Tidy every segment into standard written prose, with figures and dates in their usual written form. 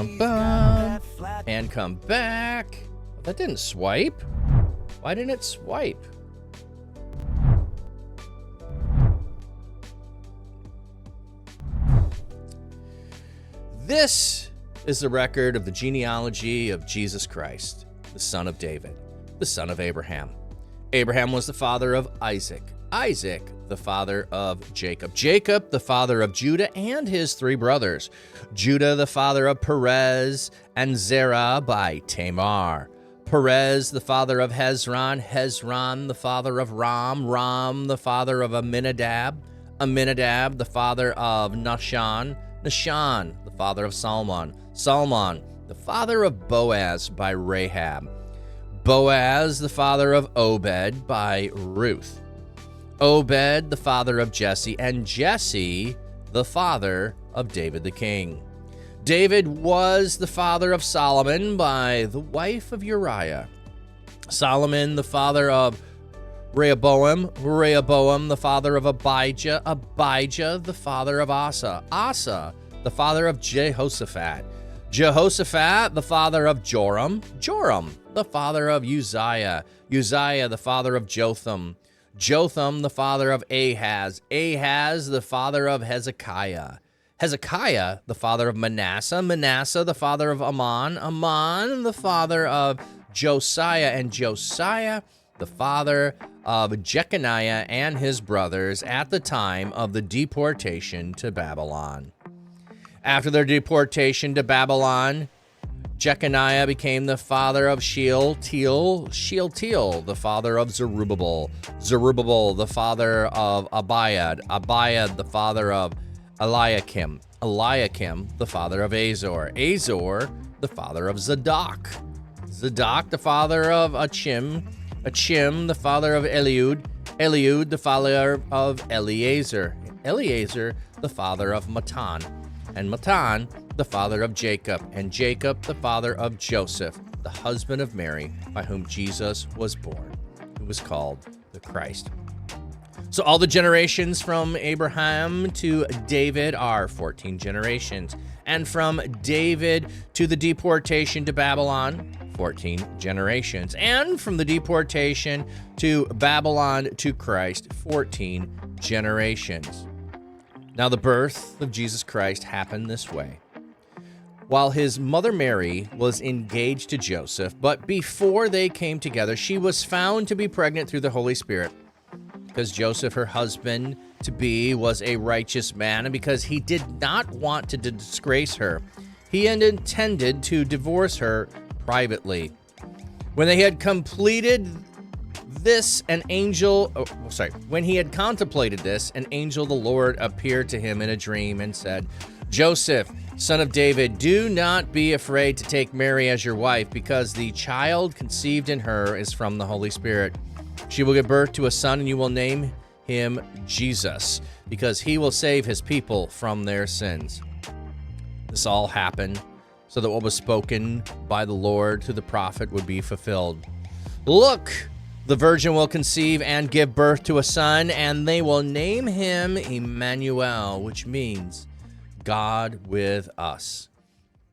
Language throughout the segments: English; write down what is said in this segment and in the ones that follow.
bum. And come back. That didn't swipe. Why didn't it swipe? This is the record of the genealogy of Jesus Christ, the son of David, the son of Abraham. Abraham was the father of Isaac. Isaac, the father of Jacob. Jacob, the father of Judah and his three brothers. Judah, the father of Perez and Zerah by Tamar. Perez, the father of Hezron. Hezron, the father of Ram. Ram, the father of Amminadab. Amminadab, the father of Nahshon. Nahshon, the father of Salmon. Salmon, the father of Boaz by Rahab. Boaz, the father of Obed by Ruth. Obed, the father of Jesse, and Jesse, the father of David the king. David was the father of Solomon by the wife of Uriah. Solomon, the father of Rehoboam. Rehoboam, the father of Abijah. Abijah, the father of Asa. Asa, the father of Jehoshaphat. Jehoshaphat, the father of Joram. Joram, the father of Uzziah. Uzziah, the father of Jotham. Jotham, the father of Ahaz. Ahaz, the father of Hezekiah. Hezekiah, the father of Manasseh. Manasseh, the father of Amon. Amon, the father of Josiah. And Josiah, the father of Jeconiah and his brothers at the time of the deportation to Babylon. After their deportation to Babylon, Jeconiah became the father of Shealtiel. Shealtiel, the father of Zerubbabel. Zerubbabel, the father of Abiad. Abiad, the father of Eliakim. Eliakim, the father of Azor. Azor, the father of Zadok. Zadok, the father of Achim. Achim, the father of Eliud. Eliud, the father of Eleazar. Eleazar, the father of Matan. And Matan, the father of Jacob, and Jacob, the father of Joseph, the husband of Mary, by whom Jesus was born, who was called the Christ. So all the generations from Abraham to David are 14 generations, and from David to the deportation to Babylon, 14 generations, and from the deportation to Babylon to Christ, 14 generations. Now, the birth of Jesus Christ happened this way. While his mother Mary was engaged to Joseph, but before they came together, she was found to be pregnant through the Holy Spirit, because Joseph, her husband-to-be, was a righteous man, and because he did not want to disgrace her, he had intended to divorce her privately. When they had completed this, when he had contemplated this, an angel of the Lord appeared to him in a dream and said, Joseph, son of David, do not be afraid to take Mary as your wife, because the child conceived in her is from the Holy Spirit. She will give birth to a son, and you will name him Jesus, because he will save his people from their sins. This all happened so that what was spoken by the Lord to the prophet would be fulfilled. Look, the virgin will conceive and give birth to a son, and they will name him Emmanuel, which means God with us.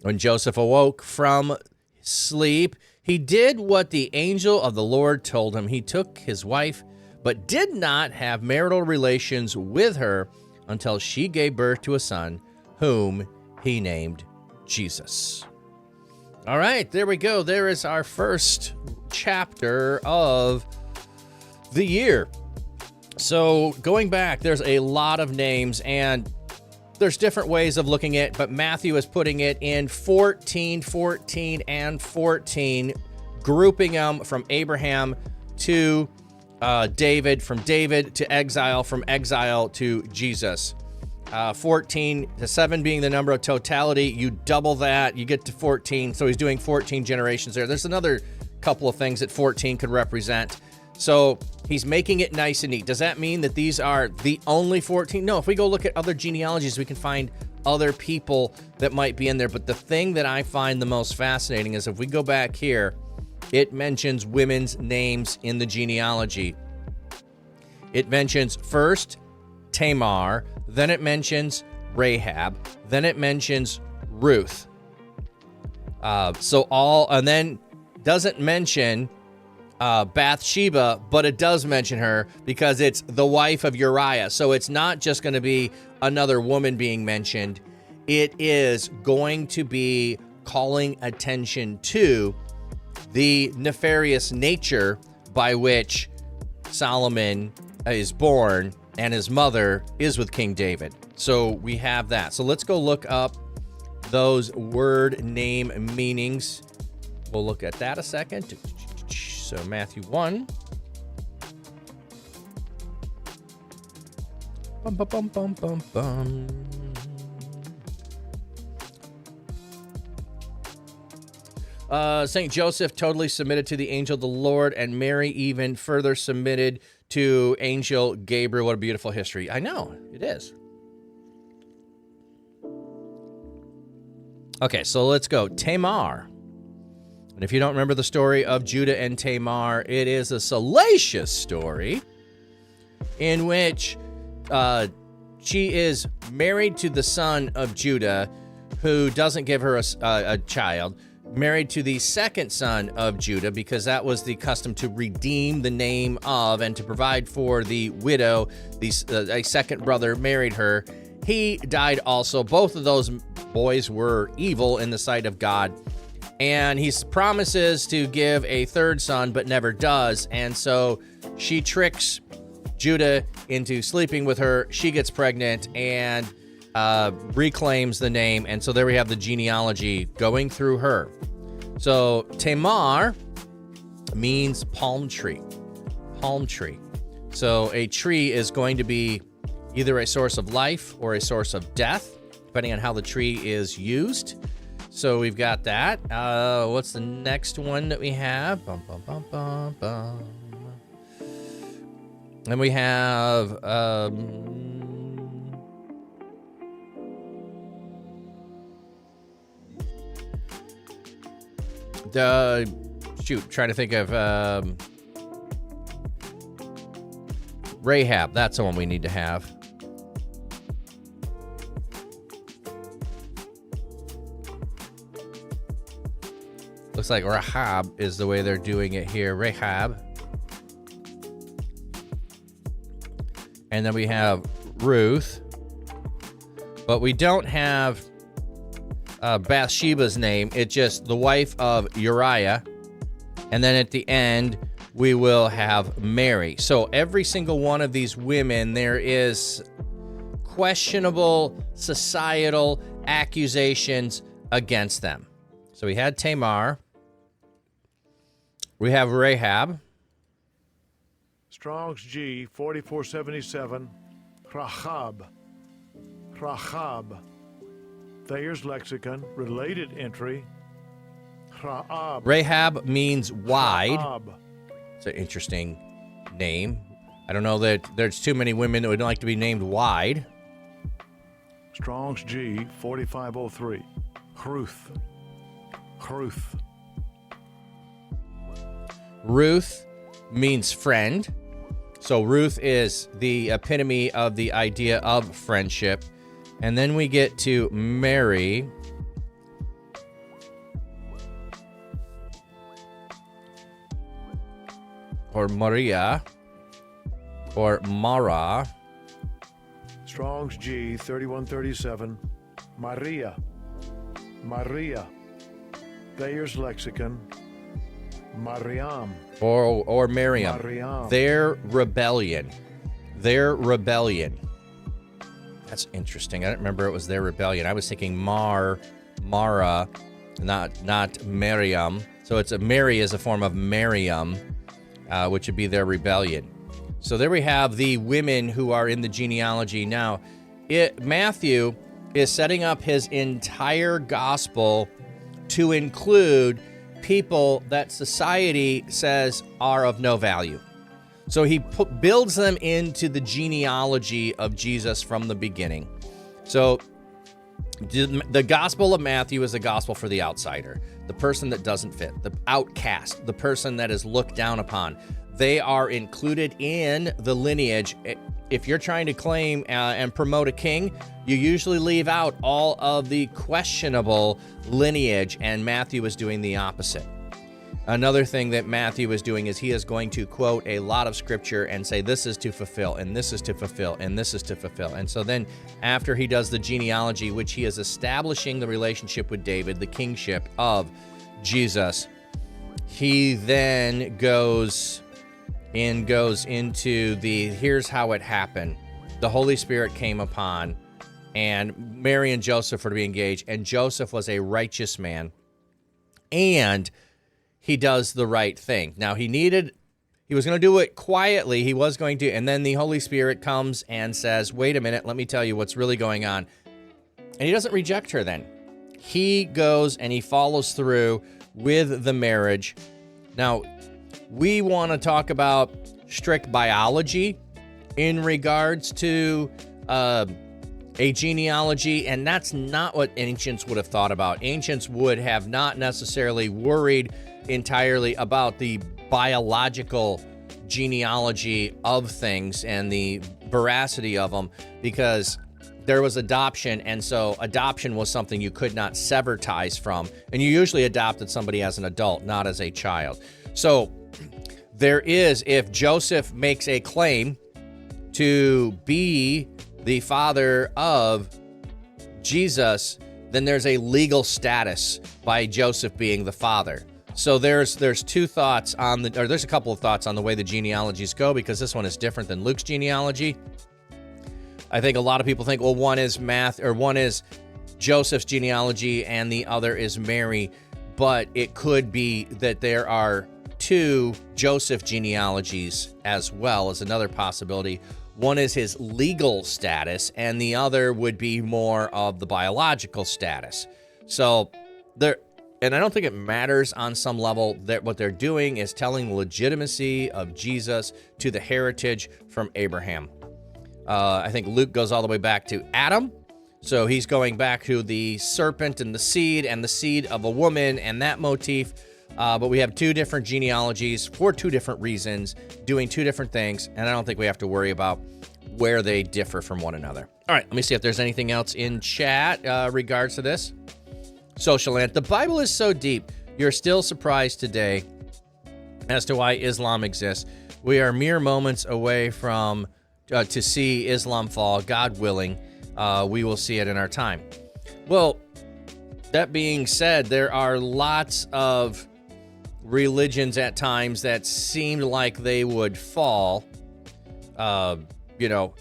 When Joseph awoke from sleep, he did what the angel of the Lord told him. He took his wife, but did not have marital relations with her until she gave birth to a son, whom he named Jesus. All right, there we go. There is our first chapter of the year. So going back, there's a lot of names, and there's different ways of looking at it, but Matthew is putting it in 14, 14, and 14, grouping them from Abraham to David, from David to exile, from exile to Jesus. 14 to 7 being the number of totality. You double that, you get to 14. So he's doing 14 generations there. There's another couple of things that 14 could represent. So he's making it nice and neat. Does that mean that these are the only 14? No, if we go look at other genealogies, we can find other people that might be in there. But the thing that I find the most fascinating is if we go back here, it mentions women's names in the genealogy. It mentions first Tamar, then it mentions Rahab, then it mentions Ruth. And then doesn't mention Bathsheba, but it does mention her because it's the wife of Uriah. So it's not just going to be another woman being mentioned. It is going to be calling attention to the nefarious nature by which Solomon is born and his mother is with King David. So we have that. So let's go look up those word name meanings. We'll look at that a second. So Matthew 1. Bum, bum, bum, bum, bum, bum. St. Joseph totally submitted to the angel of the Lord, and Mary even further submitted to angel Gabriel. What a beautiful history. I know, it is. Okay, so let's go. Tamar. And if you don't remember the story of Judah and Tamar, it is a salacious story in which she is married to the son of Judah, who doesn't give her a child, married to the second son of Judah, because that was the custom to redeem the name of and to provide for the widow. A second brother married her. He died also. Both of those boys were evil in the sight of God. And he promises to give a third son, but never does. And so she tricks Judah into sleeping with her. She gets pregnant and reclaims the name. And so there we have the genealogy going through her. So Tamar means palm tree. Palm tree. So a tree is going to be either a source of life or a source of death, depending on how the tree is used. So we've got that. What's the next one that we have? Bum, bum, bum, bum, bum. And we have trying to think of Rahab. That's the one we need to have. Looks like Rahab is the way they're doing it here. Rahab. And then we have Ruth. But we don't have Bathsheba's name. It's just the wife of Uriah. And then at the end, we will have Mary. So every single one of these women, there is questionable societal accusations against them. So we had Tamar. We have Rahab. Strong's G, 4477. Rahab. Rahab. Thayer's Lexicon, related entry. Rahab means wide. Rahab. It's an interesting name. I don't know that there's too many women that would like to be named wide. Strong's G, 4503. Ruth. Ruth. Ruth means friend. So Ruth is the epitome of the idea of friendship. And then we get to Mary. Or Maria. Or Mara. Strong's G, 3137. Maria. Maria. Thayer's Lexicon. Mariam. Or Miriam. Mariam. Their rebellion. Their rebellion. That's interesting. I don't remember it was their rebellion. I was thinking Mara, not Miriam. So it's Mary is a form of Miriam, which would be their rebellion. So there we have the women who are in the genealogy. Now, Matthew is setting up his entire gospel to include people that society says are of no value. So he builds them into the genealogy of Jesus from the beginning. So the gospel of Matthew is the gospel for the outsider, the person that doesn't fit, the outcast, the person that is looked down upon. They are included in the lineage if you're trying to claim and promote a king, you usually leave out all of the questionable lineage, and Matthew is doing the opposite. Another thing that Matthew is doing is he is going to quote a lot of scripture and say, this is to fulfill, and this is to fulfill, and this is to fulfill. And so then after he does the genealogy, which he is establishing the relationship with David, the kingship of Jesus, he then goes into the, here's how it happened. The Holy Spirit came upon, and Mary and Joseph were to be engaged, and Joseph was a righteous man, and he does the right thing. Now, he was going to do it quietly. He was going to, and then the Holy Spirit comes and says, wait a minute, let me tell you what's really going on. And he doesn't reject her then. He goes and he follows through with the marriage. Now, we want to talk about strict biology in regards to a genealogy, and that's not what ancients would have thought about. Ancients would have not necessarily worried entirely about the biological genealogy of things and the veracity of them, because there was adoption, and so adoption was something you could not sever ties from, and you usually adopted somebody as an adult, not as a child. So there is, if Joseph makes a claim to be the father of Jesus, then there's a legal status by Joseph being the father. So there's two thoughts on there's a couple of thoughts on the way the genealogies go, because this one is different than Luke's genealogy. I think a lot of people think, well, one is Joseph's genealogy and the other is Mary, but it could be that there are two Joseph genealogies as well as another possibility. One is his legal status, and the other would be more of the biological status. So and I don't think it matters on some level, that what they're doing is telling the legitimacy of Jesus to the heritage from Abraham. I think Luke goes all the way back to Adam. So he's going back to the serpent and the seed of a woman and that motif. But we have two different genealogies for two different reasons, doing two different things. And I don't think we have to worry about where they differ from one another. All right, let me see if there's anything else in chat regards to this. Social Ant, the Bible is so deep, you're still surprised today as to why Islam exists. We are mere moments away from to see Islam fall. God willing, we will see it in our time. Well, that being said, there are lots of religions at times that seemed like they would fall.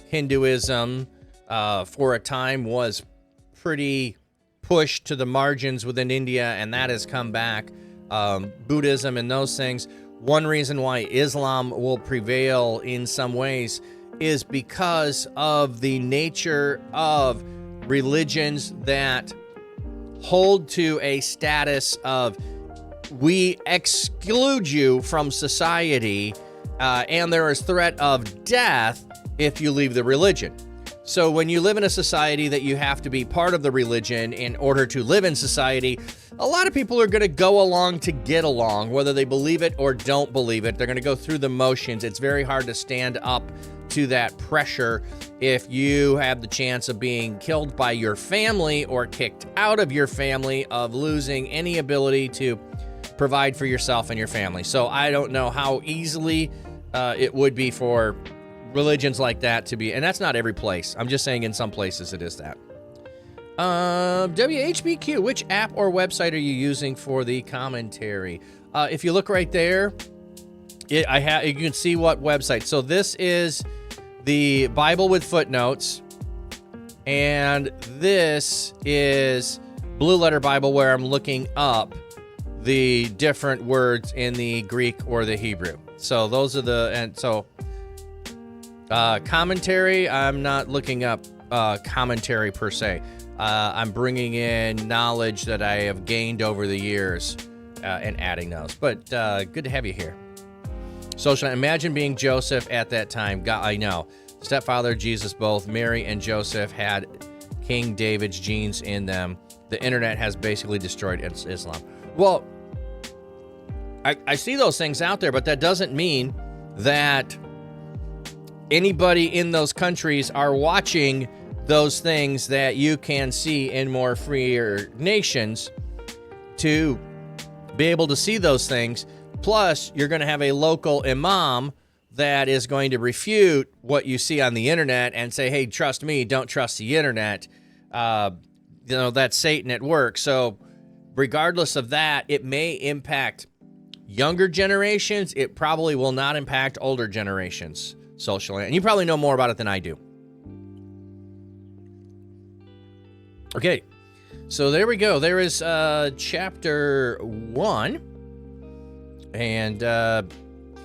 Hinduism for a time was pretty pushed to the margins within India, and that has come back. Buddhism and those things. One reason why Islam will prevail in some ways is because of the nature of religions that hold to a status of, we exclude you from society, and there is threat of death if you leave the religion. So when you live in a society that you have to be part of the religion in order to live in society, a lot of people are going to go along to get along, whether they believe it or don't believe it. They're going to go through the motions. It's very hard to stand up to that pressure if you have the chance of being killed by your family or kicked out of your family, of losing any ability to provide for yourself and your family. So I don't know how easily it would be for religions like that to be, and that's not every place. I'm just saying in some places it is that. WHBQ, which app or website are you using for the commentary? If you look right there, you can see what website. So this is the Bible with footnotes, and this is Blue Letter Bible, where I'm looking up the different words in the Greek or the Hebrew. So those are commentary, I'm not looking up commentary per se. I'm bringing in knowledge that I have gained over the years and adding those. But good to have you here. Social, imagine being Joseph at that time. God, I know. Stepfather, Jesus, both Mary and Joseph had King David's genes in them. The internet has basically destroyed Islam. Well, I see those things out there, but that doesn't mean that anybody in those countries are watching those things that you can see in more freer nations to be able to see those things. Plus, you're going to have a local imam that is going to refute what you see on the internet and say, hey, trust me, don't trust the internet. That's Satan at work. So regardless of that, it may impact younger generations. It probably will not impact older generations socially. And you probably know more about it than I do. Okay, so there we go. There is chapter 1. And I'll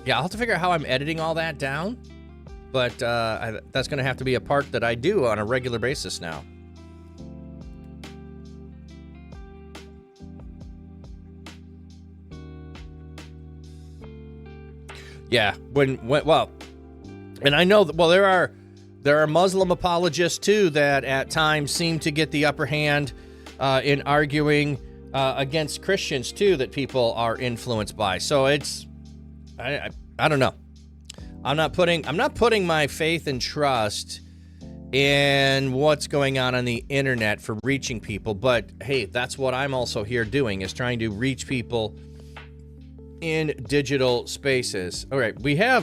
have to figure out how I'm editing all that down. But that's going to have to be a part that I do on a regular basis now. Yeah, and I know that, there are Muslim apologists too that at times seem to get the upper hand in arguing against Christians too that people are influenced by. So it's, I don't know. I'm not putting my faith and trust in what's going on the internet for reaching people. But hey, that's what I'm also here doing, is trying to reach people in digital spaces. All right, we have